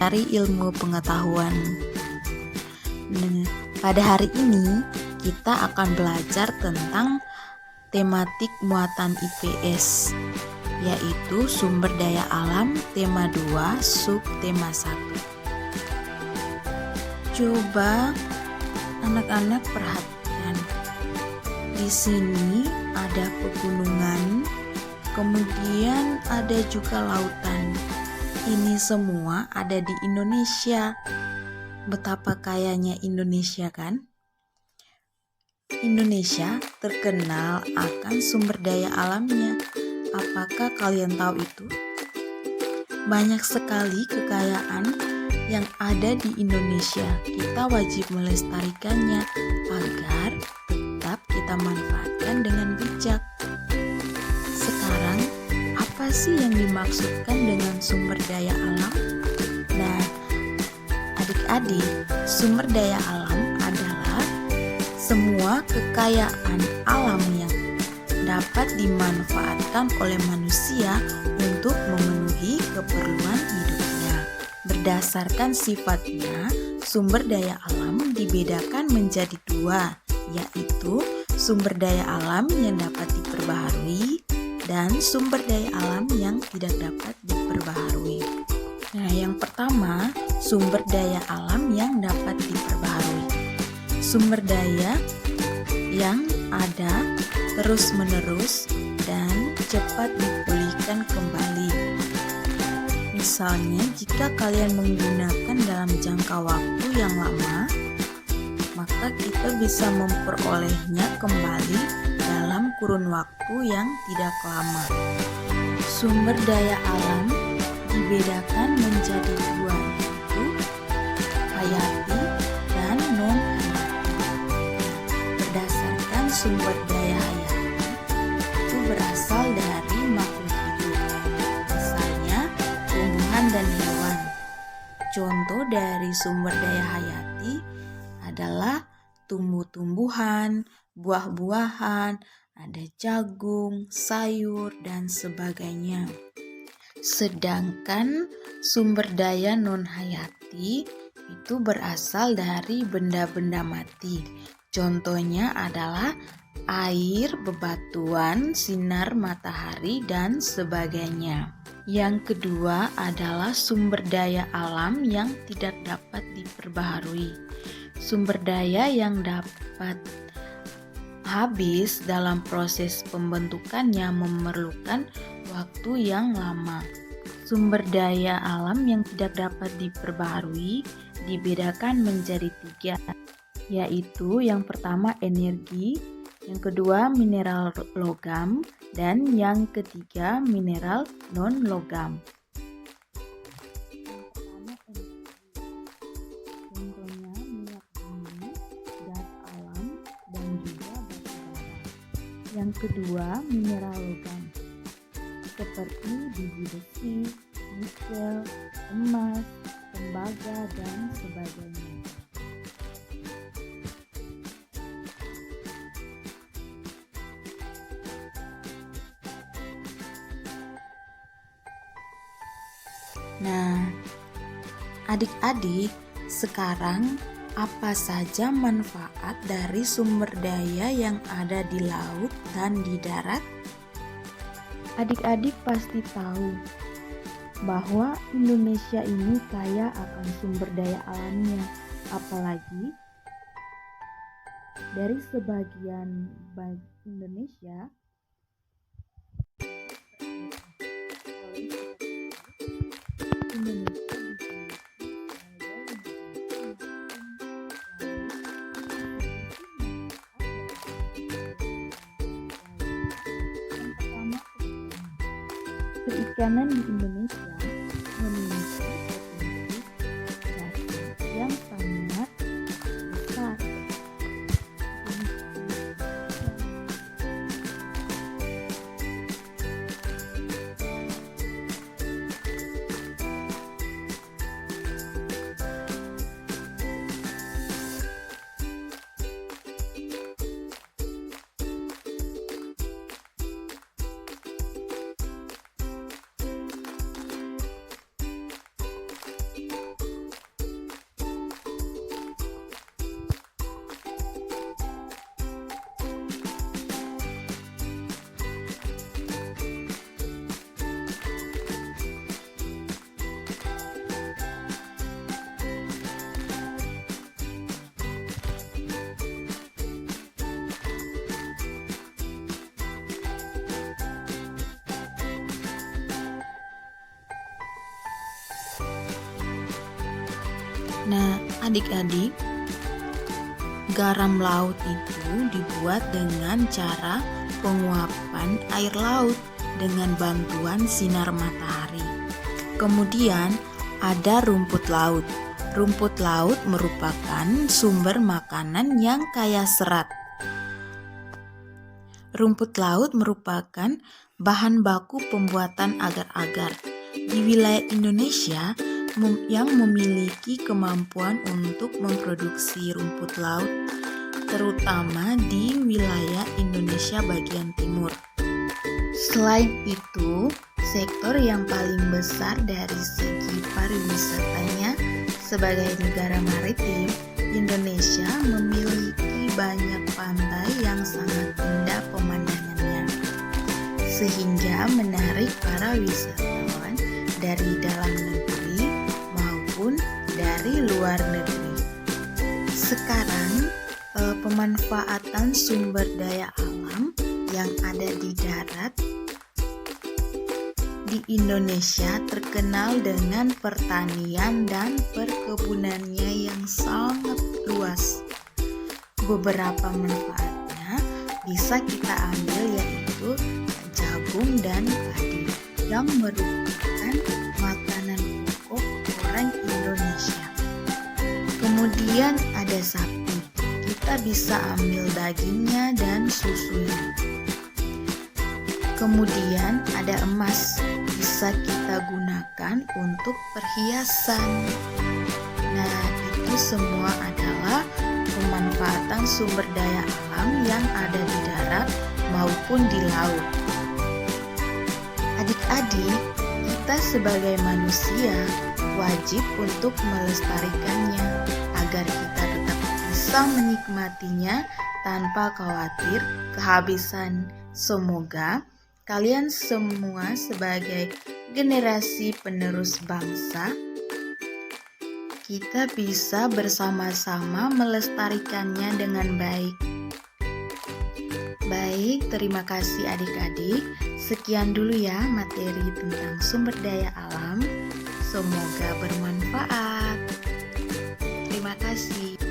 mencari ilmu pengetahuan. Nah, pada hari ini kita akan belajar tentang tematik muatan IPS, yaitu sumber daya alam tema 2 sub tema 1. Coba anak-anak perhatikan. Di sini ada pegunungan, kemudian ada juga lautan. Ini semua ada di Indonesia. Betapa kayanya Indonesia, kan? Indonesia terkenal akan sumber daya alamnya. Apakah kalian tahu itu? Banyak sekali kekayaan yang ada di Indonesia. Kita wajib melestarikannya agar tetap kita manfaatkan dengan bijak. Sekarang, apa sih yang dimaksudkan dengan sumber daya alam? Nah, adik-adik, sumber daya alam adalah semua kekayaan alam yang dapat dimanfaatkan oleh manusia untuk memenuhi keperluan hidupnya. Berdasarkan sifatnya, sumber daya alam dibedakan menjadi dua, yaitu sumber daya alam yang dapat diperbaharui dan sumber daya alam yang tidak dapat diperbaharui. Nah, yang pertama, sumber daya alam yang dapat diperbaharui. Sumber daya yang ada terus-menerus dan cepat dipulihkan kembali. Misalnya, jika kalian menggunakan dalam jangka waktu yang lama, maka kita bisa memperolehnya kembali dalam kurun waktu yang tidak lama. Sumber daya alam dibedakan menjadi dua, yaitu hayati dan non-hayati. Berdasarkan sumber daya hayati itu berasal dari makhluk hidup, misalnya tumbuhan dan hewan. Contoh dari sumber daya hayati adalah tumbuh-tumbuhan, buah-buahan, ada jagung, sayur, dan sebagainya. Sedangkan sumber daya non-hayati itu berasal dari benda-benda mati. Contohnya adalah air, bebatuan, sinar matahari, dan sebagainya. Yang kedua adalah sumber daya alam yang tidak dapat diperbaharui. Sumber daya yang dapat habis dalam proses pembentukannya memerlukan waktu yang lama. Sumber daya alam yang tidak dapat diperbaharui dibedakan menjadi tiga, yaitu yang pertama energi, yang kedua mineral logam, dan yang ketiga mineral non-logam. Yang kedua, mineral logam seperti biji besi, nikel, emas, tembaga, dan sebagainya. Nah, adik-adik, sekarang apa saja manfaat dari sumber daya yang ada di laut dan di darat? Adik-adik pasti tahu bahwa Indonesia ini kaya akan sumber daya alamnya, apalagi dari sebagian Indonesia perikanan di Indonesia memiliki potensi yang sangat besar. Nah, adik-adik, garam laut itu dibuat dengan cara penguapan air laut dengan bantuan sinar matahari. Kemudian ada rumput laut. Rumput laut merupakan sumber makanan yang kaya serat. Rumput laut merupakan bahan baku pembuatan agar-agar. Di wilayah Indonesia yang memiliki kemampuan untuk memproduksi rumput laut, terutama di wilayah Indonesia bagian timur. Selain itu, sektor yang paling besar dari segi pariwisatanya sebagai negara maritim, Indonesia memiliki banyak pantai yang sangat indah pemandangannya, sehingga menarik para wisatawan dari dalam negeri maupun dari luar negeri. Sekarang, pemanfaatan sumber daya alam yang ada di darat di Indonesia terkenal dengan pertanian dan perkebunannya yang sangat luas. Beberapa manfaatnya bisa kita ambil, yaitu jagung dan padi yang merupakan makanan pokok orang Indonesia. Kemudian ada sapi, kita bisa ambil dagingnya dan susunya. Kemudian ada emas, bisa kita gunakan untuk perhiasan. Nah, itu semua adalah pemanfaatan sumber daya alam yang ada di darat maupun di laut. Adik-adik, kita sebagai manusia wajib untuk melestarikannya agar kita tetap bisa menikmatinya tanpa khawatir kehabisan. Semoga kalian semua sebagai generasi penerus bangsa, kita bisa bersama-sama melestarikannya dengan baik. Baik, terima kasih adik-adik. Sekian dulu ya materi tentang sumber daya alam. Semoga bermanfaat. Terima kasih.